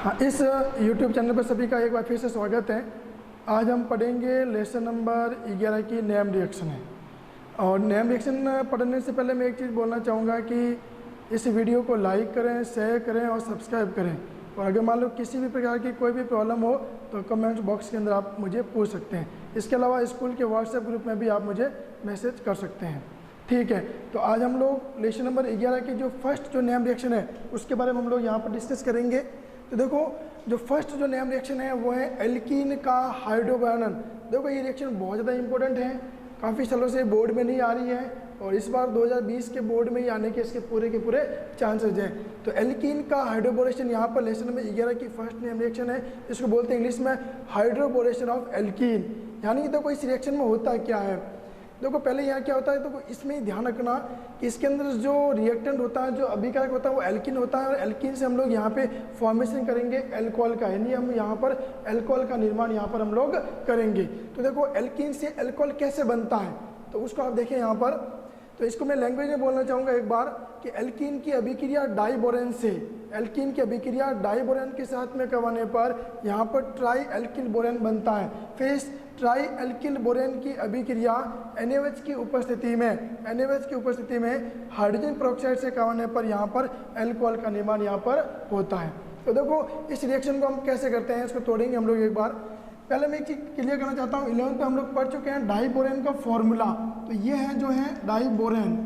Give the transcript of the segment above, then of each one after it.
हाँ, इस YouTube channel पर सभी का एक बार फिर से स्वागत है। आज हम पढ़ेंगे लेसन नंबर 11 की नेम रिएक्शन है। और नेम रिएक्शन पढ़ने से पहले मैं एक चीज़ बोलना चाहूँगा कि इस वीडियो को लाइक करें, शेयर करें और सब्सक्राइब करें। और अगर मान लो किसी भी प्रकार की कोई भी प्रॉब्लम हो तो कमेंट बॉक्स के अंदर आप मुझे पूछ सकते हैं। इसके अलावा स्कूल के व्हाट्सएप ग्रुप में भी आप मुझे मैसेज कर सकते हैं। ठीक है, तो आज हम लोग लेसन नंबर 11 की जो फर्स्ट जो नेम रिएक्शन है उसके बारे में हम लोग यहाँ पर डिस्कस करेंगे। तो देखो, जो फर्स्ट जो नेम रिएक्शन है वो है एल्कीन का हाइड्रोबर्नन। देखो, ये रिएक्शन बहुत ज़्यादा इंपॉर्टेंट है, काफ़ी सालों से बोर्ड में नहीं आ रही है और इस बार 2020 के बोर्ड में ही आने के इसके पूरे के पूरे चांसेस हैं। तो एल्कीन का हाइड्रोबोरेशन यहाँ पर लेसन नंबर 11 की फर्स्ट नेम रिएक्शन है। इसको बोलते हैं इंग्लिश में हाइड्रोबोरेशन ऑफ एल्कीन। यानी कि देखो इस रिएक्शन में होता क्या है। देखो पहले यहाँ क्या होता है, तो इसमें ही ध्यान रखना कि इसके अंदर जो रिएक्टेंट होता है, जो अभिकारक होता है वो एल्कीन होता है। और एल्कीन से हम लोग यहाँ पे फॉर्मेशन करेंगे एल्कोहल का, यानी हम यहाँ पर एल्कोहल का निर्माण यहाँ पर हम लोग करेंगे। तो देखो एल्कीन से एल्कोहल कैसे बनता है तो उसको आप देखें यहाँ पर। तो इसको मैं लैंग्वेज में बोलना चाहूँगा एक बार कि एल्कीन की अभिक्रिया डाइबोरेन से, एल्कीन की अभिक्रिया डाइबोरेन के साथ में करवाने पर यहाँ पर ट्राई एल्किल बोरेन बनता है। फिर इस ट्राई एल्किल बोरेन की अभिक्रिया NaOH की उपस्थिति में हाइड्रोजन पेरोक्साइड से करवाने पर यहाँ पर एल्कोहल का निर्माण यहाँ पर होता है। तो देखो इस रिएक्शन को हम कैसे करते हैं, इसको तोड़ेंगे हम लोग एक बार। पहले मैं एक चीज़ क्लियर करना चाहता हूँ, 11th में हम लोग पढ़ चुके हैं डाइबोरेन का फॉर्मूला। तो ये है जो है डाइबोरेन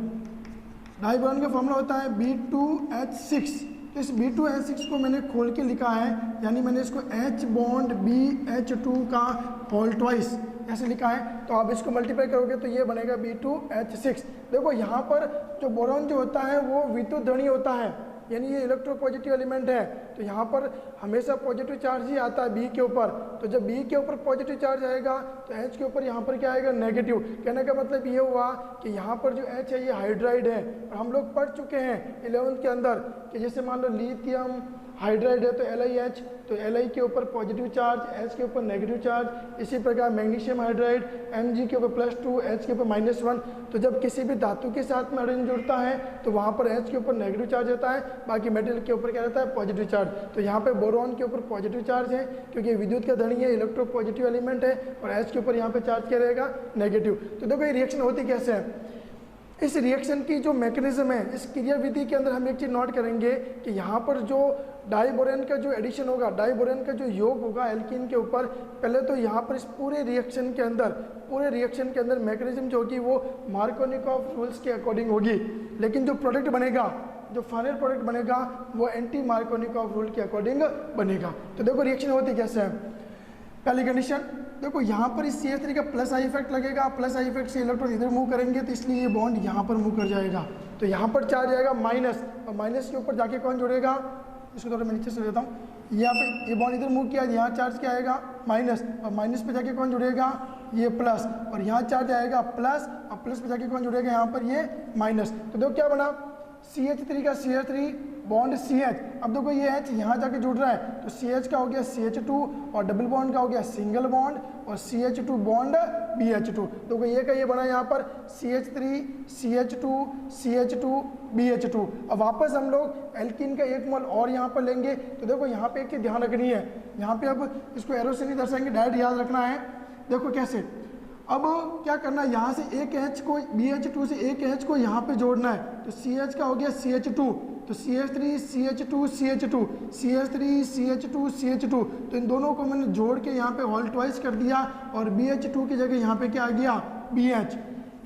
का फॉर्मूला होता है B2H6। तो इस B2H6 को मैंने खोल के लिखा है, यानी मैंने इसको H बॉन्ड BH2 का होल ट्वाइस ऐसे लिखा है। तो आप इसको मल्टीप्लाई करोगे तो ये बनेगा B2H6। देखो यहाँ पर जो बोरॉन जो होता है वो विद्युत धर्मी होता है, यानी ये इलेक्ट्रोपॉजिटिव एलिमेंट है। तो यहाँ पर हमेशा पॉजिटिव चार्ज ही आता है B के ऊपर। तो जब B के ऊपर पॉजिटिव चार्ज आएगा तो H के ऊपर यहाँ पर क्या आएगा, नेगेटिव। कहने का मतलब ये हुआ कि यहाँ पर जो H है ये हाइड्राइड है। और हम लोग पढ़ चुके हैं 11th के अंदर कि जैसे मान लो लिथियम हाइड्राइड है तो LiH, तो Li के ऊपर पॉजिटिव चार्ज, H के ऊपर नेगेटिव चार्ज। इसी प्रकार मैग्नीशियम हाइड्राइड Mg के ऊपर +2, H के ऊपर -1। तो जब किसी भी धातु के साथ में हाइड्रोजन जुड़ता है तो वहाँ पर H के ऊपर नेगेटिव चार्ज रहता है, बाकी मेटल के ऊपर क्या रहता है, पॉजिटिव चार्ज। तो यहाँ पे बोरॉन के ऊपर पॉजिटिव चार्ज है क्योंकि विद्युत का धनी है, इलेक्ट्रोपॉजिटिव एलिमेंट है। और H के ऊपर यहाँ पे चार्ज क्या रहेगा, नेगेटिव। तो देखो ये रिएक्शन होती कैसे है। इस रिएक्शन की जो मैकेनिज्म है, इस क्रिया विधि के अंदर हम एक चीज़ नोट करेंगे कि यहाँ पर जो डाइबोरेन का जो एडिशन होगा, डाइबोरेन का जो योग होगा एल्कीन के ऊपर, पहले तो यहाँ पर इस पूरे रिएक्शन के अंदर मैकेनिज्म जो होगी वो मार्कोनिकॉफ रूल्स के अकॉर्डिंग होगी। लेकिन जो प्रोडक्ट बनेगा, जो फाइनल प्रोडक्ट बनेगा वो एंटी मार्कोनिकॉफ रूल के अकॉर्डिंग बनेगा। तो देखो रिएक्शन होती कैसे है। पहली कंडीशन देखो, यहाँ पर इस CH3 का प्लस आई इफेक्ट लगेगा, प्लस आई इफेक्ट से इलेक्ट्रॉन इधर मूव करेंगे तो इसलिए ये बॉन्ड यहाँ पर मूव कर जाएगा। तो यहाँ पर चार्ज आएगा माइनस, और माइनस के ऊपर जाके कौन जुड़ेगा, इसको थोड़ा मैं नीचे से देता हूँ। यहाँ पे ये बॉन्ड इधर मूव किया, यहाँ चार्ज क्या आएगा, माइनस, और माइनस पे जाके कौन जुड़ेगा, ये प्लस, और यहाँ चार्ज आएगा प्लस, और प्लस पे जाके कौन जुड़ेगा, यहाँ पर ये माइनस। तो देखो क्या बना, CH3 का CH3 बॉन्ड CH। अब देखो ये H यहाँ जाके जुड़ रहा है तो CH का हो गया CH2, और डबल बॉन्ड का हो गया सिंगल बॉन्ड, और CH2 बॉन्ड BH2। देखो ये का ये बना यहाँ पर CH3 CH2 BH2। अब वापस हम लोग एल्कीन का एक मोल और यहाँ पर लेंगे। तो देखो यहाँ पे एक चीज़ ध्यान रखनी है, यहाँ पे अब इसको एरो से नहीं दर्शाएंगे, डायरेक्ट याद रखना है। देखो कैसे, अब क्या करना है, यहाँ से एक H को BH2 से एक H को यहाँ पे जोड़ना है। तो CH का हो गया CH2, तो CH3 CH2 CH2 CH3 CH2 CH2। तो इन दोनों को मैंने जोड़ के यहाँ पे होल ट्वाइस कर दिया, और BH2 की जगह यहाँ पे क्या आ गया, BH।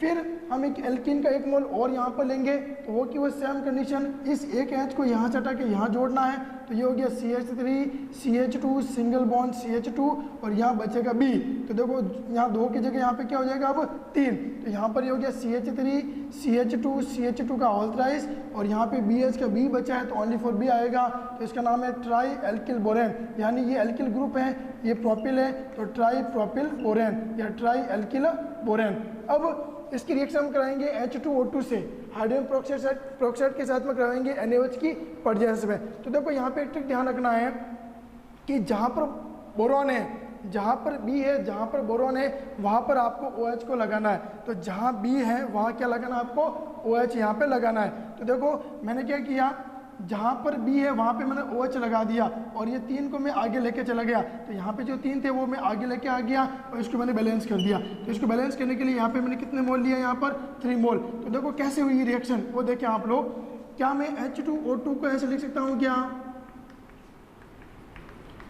फिर हम एक एल्कीन का एक मोल और यहाँ पर लेंगे, तो वो की वो सेम कंडीशन, इस एक H को यहाँ से हटा के यहाँ जोड़ना है। तो ये हो गया CH3 CH2 single bond CH2, और यहाँ बचेगा B। तो देखो यहाँ 2 की जगह यहाँ पे क्या हो जाएगा, अब 3। तो यहाँ पर ये हो गया CH3 CH2 का होल थ्राइस, और यहाँ पे BH का B बचा है तो ओनली फॉर B आएगा। तो इसका नाम है ट्राई एल्किल बोरेन, यानी ये एल्किल ग्रुप है, ये प्रोपिल है, तो ट्राई प्रोपिल बोरेन या ट्राई एल्किल बोरेन। अब इसकी रिएक्शन हम कराएंगे H2O2 से, हाइड्रोजन पेरोक्साइड के साथ में कराएंगे NaOH की प्रेजेंस में। तो देखो यहाँ पे एक ट्रिक ध्यान रखना है कि जहाँ पर बोरॉन है, जहाँ पर B है, जहाँ पर बोरॉन है वहाँ पर आपको OH को लगाना है। तो जहाँ B है वहाँ क्या लगाना है आपको, OH यहाँ पे लगाना है। तो देखो मैंने क्या किया, जहाँ पर बी है वहाँ पे मैंने OH लगा दिया और ये 3 को मैं आगे लेके चला गया, तो यहाँ पे जो 3 थे वो मैं आगे लेके आ गया और इसको मैंने बैलेंस कर दिया। तो इसको बैलेंस करने के लिए यहाँ पे मैंने कितने मोल लिया, यहाँ पर 3 मोल। तो देखो कैसे हुई रिएक्शन, वो देखें आप लोग। क्या मैं H2O2 को ऐसे लिख सकता हूँ क्या?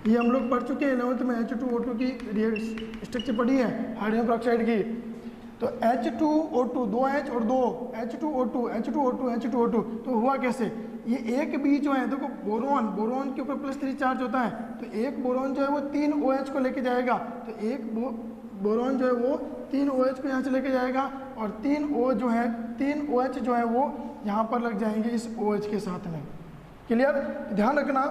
ये हम लोग पढ़ चुके हैं 11th में, H2O2 की स्ट्रक्चर पढ़ी है हाइड्रोजन पेरोक्साइड की। तो H2O2 2H और 2 H2O2 H2O2 H2O2, तो हुआ कैसे? ये एक बी जो है देखो बोरोन के ऊपर +3 चार्ज होता है, तो एक बोरोन जो है वो 3 OH को लेके जाएगा। तो एक बोरोन जो है वो 3 OH को यहाँ से लेके जाएगा और 3 OH जो है वो यहाँ पर लग जाएंगे इस OH के साथ में। क्लियर? ध्यान रखना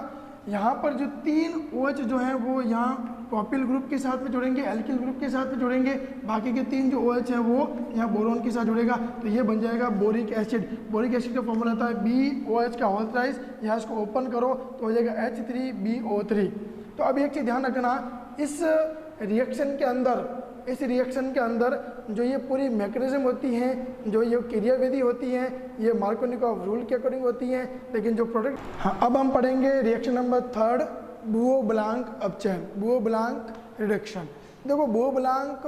यहाँ पर जो 3 OH जो हैं वो यहाँ प्रोपिल ग्रुप के साथ में जुड़ेंगे, एल्किल ग्रुप के साथ में जुड़ेंगे, बाकी के 3 जो OH हैं वो यहाँ बोरोन के साथ जुड़ेगा। तो ये बन जाएगा बोरिक एसिड। बोरिक एसिड का फॉर्मूला आता है BOH का होल थ्राइस। यहाँ इसको ओपन करो तो हो जाएगा H3BO3। तो अब एक चीज़ ध्यान रखना, इस रिएक्शन के अंदर जो ये पूरी मैकेनिज्म होती हैं, जो ये क्रियाविधि होती हैं, ये मार्कोनिकॉफ रूल के अकॉर्डिंग होती हैं, लेकिन जो प्रोडक्ट। हाँ, अब हम पढ़ेंगे रिएक्शन नंबर 3, बुओ-ब्लांक अपचयन, बुओ-ब्लांक रिडक्शन। देखो बुओ-ब्लांक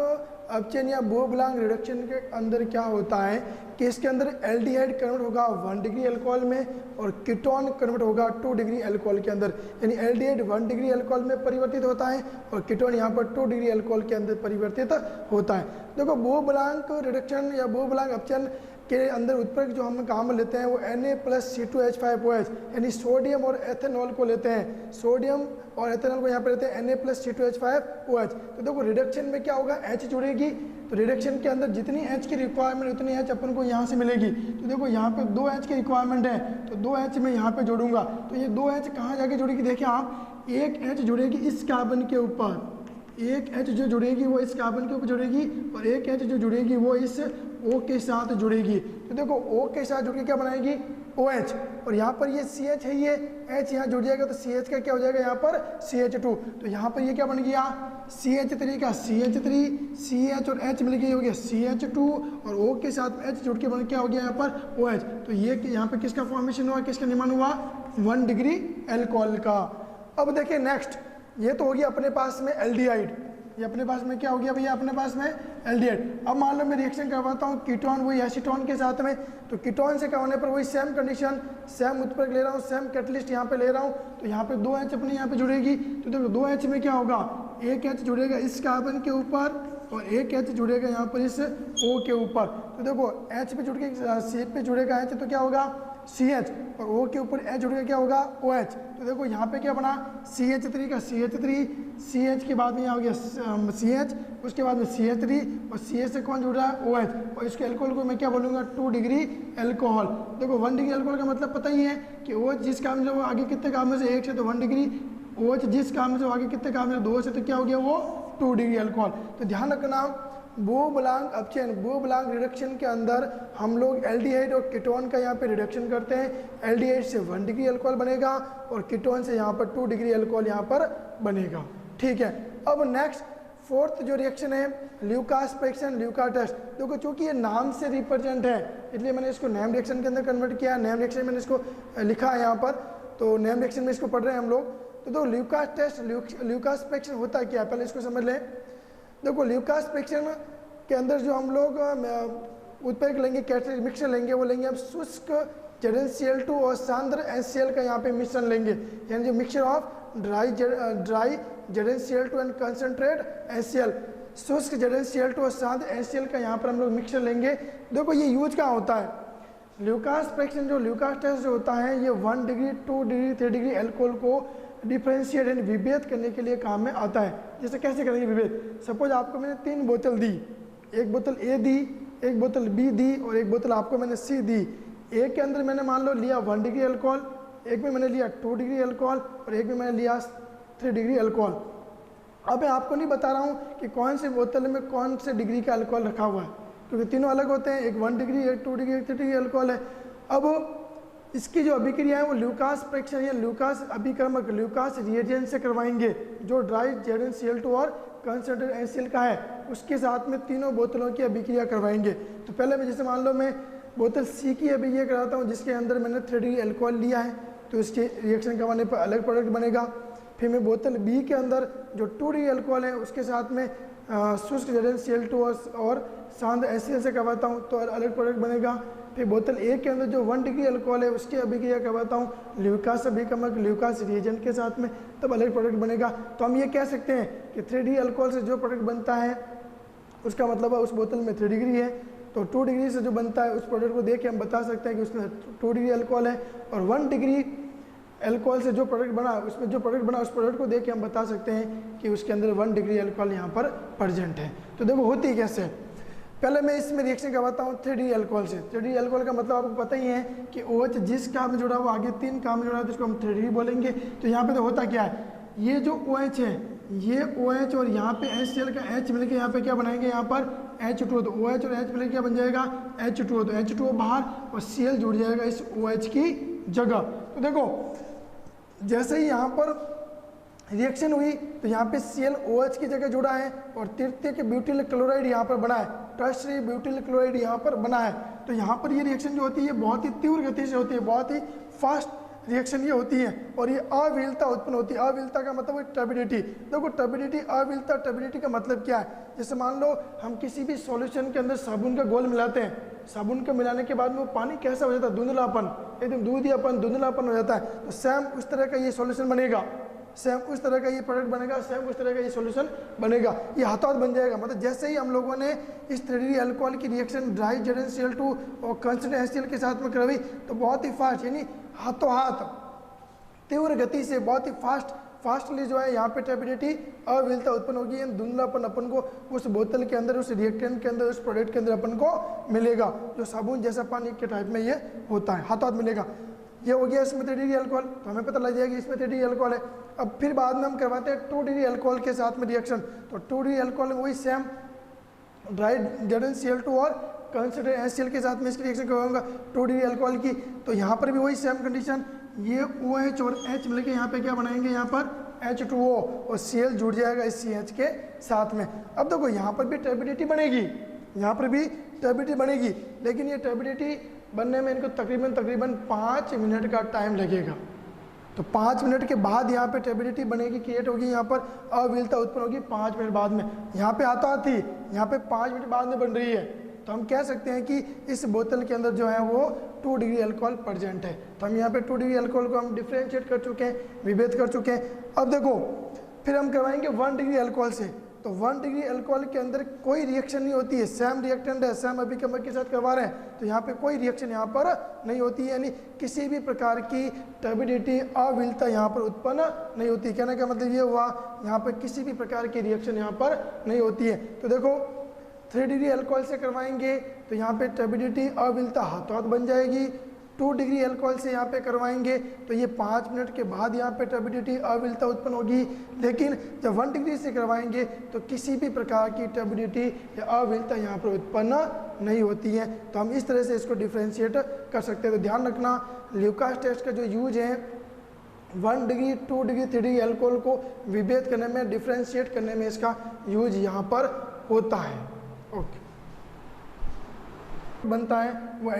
अपचयन या बुओ-ब्लांक रिडक्शन के अंदर क्या होता है कि इसके अंदर एल्डिहाइड कन्वर्ट होगा 1 डिग्री अल्कोहल में और कीटोन कन्वर्ट होगा 2 डिग्री अल्कोहल के अंदर। यानी एल्डिहाइड 1 डिग्री अल्कोहल में परिवर्तित होता है और कीटोन यहाँ पर 2 डिग्री अल्कोहल के अंदर परिवर्तित होता है। देखो बुओ-ब्लांक रिडक्शन या बुओ-ब्लांक अपचयन के अंदर उत्प्रेरक जो हम काम में लेते हैं वो Na+C2H5OH, यानी सोडियम और एथेनॉल को लेते हैं। सोडियम और एथेनॉल को यहाँ पे लेते हैं Na+C2H5OH। तो देखो रिडक्शन में क्या होगा, H जुड़ेगी, तो रिडक्शन के अंदर जितनी H की रिक्वायरमेंट उतनी H अपन को यहाँ से मिलेगी। तो देखो यहाँ पे 2H की रिक्वायरमेंट है, तो 2H मैं यहाँ पे जोड़ूंगा। तो ये 2H कहाँ जाके जुड़ेगी, देखिए आप, एक H जुड़ेगी इस कार्बन के ऊपर, एक H जो जुड़ेगी वो इस कार्बन के ऊपर जुड़ेगी और एक H जो जुड़ेगी वो इस O के साथ जुड़ेगी। तो देखो O के साथ जुड़ के क्या बनाएगी, OH, और यहाँ पर ये CH है, ये H यहाँ जुड़ जाएगा तो CH का क्या हो जाएगा यहाँ पर CH2। तो यहाँ पर ये क्या बन गया, CH3 का CH3, CH और H मिल गई हो गया CH2 और O के साथ H जुड़ के बन क्या हो गया यहाँ पर OH। तो ये यहाँ पे किसका फॉर्मेशन हुआ, किसका निर्माण हुआ, 1 डिग्री अल्कोहल का। अब देखिए नेक्स्ट, ये तो हो गया अपने पास में एल्डिहाइड, ये अपने पास में क्या हो गया भैया, अपने पास में एल्डिहाइड। अब मान लो मैं रिएक्शन करवाता हूँ कीटोन वही एसीटोन के साथ में, तो कीटोन से करवाने पर वही सेम कंडीशन, सेम उत्प्रेरक ले रहा हूँ, सेम कैटलिस्ट यहाँ पे ले रहा हूँ, तो यहाँ पे 2H अपनी यहाँ पे जुड़ेगी। तो देखो 2H में क्या होगा, एक H जुड़ेगा इस कार्बन के ऊपर और एक H जुड़ेगा यहाँ पर इस O के ऊपर। तो देखो H पे जुड़ के C पे जुड़ेगा H तो क्या होगा CH और O के ऊपर H जुड़ के क्या होगा OH। तो देखो यहाँ पे क्या बना, CH3 का CH3, CH के बाद में यहाँ हो गया CH, उसके बाद में CH3 और CH से कौन जुड़ रहा है OH, और इसके अल्कोहल को मैं क्या बोलूँगा 2 डिग्री अल्कोहल। देखो 1 डिग्री अल्कोहल का मतलब पता ही है कि OH जिस काम से वो आगे कितने काम में से 1 से, तो 1 डिग्री, OH जिस काम से वो आगे कितने काम में से 2 से, तो क्या हो गया वो 2 डिग्री अल्कोहल। तो ध्यान रखना बुओ-ब्लांक अपचयन, बुओ-ब्लांक रिडक्शन के अंदर हम लोग एल्डिहाइड और कीटोन का यहाँ पे रिडक्शन करते हैं। एल्डिहाइड से 1 डिग्री अल्कोहल बनेगा और कीटोन से यहाँ पर 2 डिग्री अल्कोहल यहाँ पर बनेगा। ठीक है, अब नेक्स्ट 4th जो रिएक्शन है ल्यूकास रिएक्शन, ल्यूका टेस्ट। देखो चूंकि ये नाम से रिप्रेजेंट है इसलिए मैंने इसको नेम रिएक्शन के अंदर कन्वर्ट किया। नेम रिएक्शन मैंने इसको लिखा है यहाँ पर, तो नेम रिएक्शन में इसको पढ़ रहे हैं हम लोग। तो दो ल्यूकास टेस्ट, ल्यूकास रिएक्शन होता क्या है पहले इसको समझ लें। देखो ल्यूकास रिएक्शन के अंदर जो हम लोग उत्प्रेरक लेंगे, कैटलिस्ट मिक्सर लेंगे, वो लेंगे हम शुष्क ZnCl2 और सांद्र HCl का यहाँ पे मिश्रण लेंगे, यानी जो mixture of dry ZnCl2 and concentrate HCl, शुष्क ZnCl2 और सांद्र HCl का यहाँ पर हम लोग मिक्सचर लेंगे। देखो ये यूज कहाँ होता है, ल्यूकास रिएक्शन जो ल्यूकास टेस्ट जो होता है ये 1 डिग्री 2 डिग्री 3 डिग्री अल्कोहल को डिफ्रेंशिएट यानी विभेद करने के लिए काम में आता है। जैसे कैसे करेंगे विभेद, सपोज आपको मैंने 3 बोतल दी, एक बोतल A दी, एक बोतल B दी और एक बोतल आपको मैंने C दी। एक के अंदर मैंने मान लो लिया 1 डिग्री अल्कोहल, एक में मैंने लिया 2 डिग्री अल्कोहल और एक में मैंने लिया 3 डिग्री अल्कोहल। अब मैं आपको नहीं बता रहा हूँ कि कौन सी बोतल में कौन से डिग्री का अल्कोहल रखा हुआ है, क्योंकि तीनों अलग होते हैं, एक 1 डिग्री, एक 2 डिग्री, एक 3 डिग्री अल्कोहल है। अब इसकी जो अभिक्रिया है वो ल्यूकास रिएक्शन या ल्यूकास अभिक्रमक, ल्यूकास रिएजेंट से करवाएंगे, जो ड्राई ZnCl2 और कंसनट्रेट HCl का है उसके साथ में तीनों बोतलों की अभिक्रिया करवाएंगे। तो पहले मैं जैसे मान लो मैं बोतल C की अभिक्रिया कराता हूँ जिसके अंदर मैंने 3 डिग्री अल्कोहल लिया है, तो इसके रिएक्शन करवाने पर अलग प्रोडक्ट बनेगा। फिर मैं बोतल बी के अंदर जो 2 डिग्री अल्कोहल है उसके साथ में शुष्क जलन Cl2 और शांत HCl से करवाता हूँ तो अलग प्रोडक्ट बनेगा। फिर बोतल ए के अंदर जो 1 डिग्री अल्कोहल है उसकी अभिक्रिया करवाता हूँ ल्यूकास अभिक्रमक ल्यूकास रिएजेंट के साथ में, तब अलग प्रोडक्ट बनेगा। तो हम ये कह सकते हैं कि 3 डिग्री अल्कोहल से जो प्रोडक्ट बनता है उसका मतलब है उस बोतल में 3 डिग्री है, तो 2 डिग्री से जो बनता है उस प्रोडक्ट को देख के हम बता सकते हैं कि उसमें 2 डिग्री अल्कोहल है, और 1 डिग्री अल्कोहल से जो प्रोडक्ट बना उसमें जो प्रोडक्ट बना उस प्रोडक्ट को देख के हम बता सकते हैं कि उसके अंदर 1 डिग्री अल्कोहल यहाँ पर प्रेजेंट है। तो देखो होती कैसे, पहले मैं इसमें रिएक्शन करवाता हूँ 3 डिग्री अल्कोहल से। 3 डिग्री अल्कोहल का मतलब आपको पता ही है कि OH जिस काम में जुड़ा हुआ आगे 3 काम में जुड़ा है तो इसको हम 3 डिग्री बोलेंगे। तो यहाँ पे तो होता क्या है, ये जो OH है ये OH और यहाँ पे HCl का H मिलकर यहाँ पे क्या बनाएंगे, यहाँ पर H2O, तो OH और H मिलकर क्या बन जाएगा H2O, तो H2O बाहर और Cl जुड़ जाएगा इस OH की जगह। तो देखो जैसे ही यहाँ पर रिएक्शन हुई तो यहाँ पे Cl OH की जगह जुड़ा है और तृतीय के ब्यूटिल क्लोराइड यहाँ पर बना है, टर्शरी ब्यूटिल क्लोराइड यहाँ पर बना है। तो यहाँ पर ये रिएक्शन जो होती है बहुत ही तीव्र गति से होती है, बहुत ही फास्ट रिएक्शन ये होती है और ये अविलता उत्पन्न होती है। अविलता का मतलब है टर्बिडिटी। देखो टर्बिडिटी, अविलता, टर्बिडिटी का मतलब क्या है, जैसे मान लो हम किसी भी सॉल्यूशन के अंदर साबुन का घोल मिलाते हैं, साबुन का मिलाने के बाद में वो पानी कैसा हो जाता है, धुंधलापन, एकदम दूधियापन, धुंधलापन हो जाता है। तो सेम उस तरह का ये सॉल्यूशन बनेगा, सेम उस तरह का ये प्रोडक्ट बनेगा, सेम उस तरह का ये सॉल्यूशन बनेगा, ये हाथों हाथ बन जाएगा। मतलब जैसे ही हम लोगों ने इस 3 डिग्री अल्कोहल की रिएक्शन ड्राई जलन Cl2 और कंसंट्रेट HCl के साथ में करवाई तो बहुत ही फास्ट यानी हाथों हाथ तीव्र गति से बहुत ही फास्टली जो है यहाँ पे टर्बिडिटी अविलता उत्पन्न होगी, धुंधलापन अपन को उस बोतल के अंदर, उस रिएक्टेंट के अंदर, उस प्रोडक्ट के अंदर अपन को मिलेगा, जो साबुन जैसा पानी के टाइप में ये होता है, हाथों हाथ मिलेगा। ये हो गया इसमें 3 डिग्री अल्कोहल, तो हमें पता लग जाएगा इसमें 3 डिग्री अल्कोहल है। अब फिर बाद में हम करवाते हैं 2 डिग्री अल्कोहल के साथ में रिएक्शन, तो 2 डिग्री अल्कोहल में वही सेम ड्राई जलन Cl2 और कंसंट्रेट HCl के साथ में इसकी रिएक्शन करवाऊंगा 2 डिग्री अल्कोहल की। तो यहाँ पर भी वही सेम कंडीशन, ये OH और H मिलकर यहाँ पे क्या बनाएंगे, यहाँ पर H2O और Cl जुड़ जाएगा इस CH के साथ में। अब देखो यहाँ पर भी टर्बिडिटी बनेगी, यहाँ पर भी टर्बिडिटी बनेगी, लेकिन ये टर्बिडिटी बनने में इनको तकरीबन 5 मिनट का टाइम लगेगा। तो 5 मिनट के बाद यहाँ पे टर्बिडिटी बनेगी, क्रिएट होगी, यहाँ पर अविलता उत्पन्न होगी 5 मिनट बाद में। यहाँ पे आता थी, यहाँ पे 5 मिनट बाद में बन रही है, तो हम कह सकते हैं कि इस बोतल के अंदर जो है वो 2 डिग्री अल्कोहल प्रेजेंट है। तो हम यहाँ पे 2 डिग्री अल्कोहल को हम डिफ्रेंशिएट कर चुके हैं, विभेद कर चुके हैं। अब देखो फिर हम करवाएंगे 1 डिग्री अल्कोहल से, तो 1 डिग्री अल्कोहल के अंदर कोई रिएक्शन नहीं होती है, सेम रिएक्टेंट है, सेम अभिक्रमक के साथ करवा रहे हैं, तो यहाँ पे कोई रिएक्शन यहाँ पर नहीं होती है, यानी किसी भी प्रकार की टर्बिडिटी अविलता यहाँ पर उत्पन्न नहीं होती। कहने का मतलब ये हुआ यहाँ पर किसी भी प्रकार की रिएक्शन यहाँ पर नहीं होती है। तो देखो 3 डिग्री अल्कोहल से करवाएंगे तो यहाँ पे टर्बिडिटी अविलता हाथों हाथ बन जाएगी। 2 डिग्री अल्कोहल से यहाँ पे करवाएंगे तो ये 5 मिनट के बाद यहाँ पे टर्बिडिटी अविलता उत्पन्न होगी, लेकिन जब 1 डिग्री से करवाएंगे तो किसी भी प्रकार की टर्बिडिटी या अविलता यहाँ पर उत्पन्न नहीं होती है। तो हम इस तरह से इसको डिफ्रेंशिएट कर सकते हैं। तो ध्यान रखना ल्यूकास टेस्ट का जो यूज है 1 डिग्री, 2 डिग्री, 3 डिग्री अल्कोहल को विभेद करने में, डिफ्रेंशिएट करने में इसका यूज यहाँ पर होता है। ओके, बनता है वो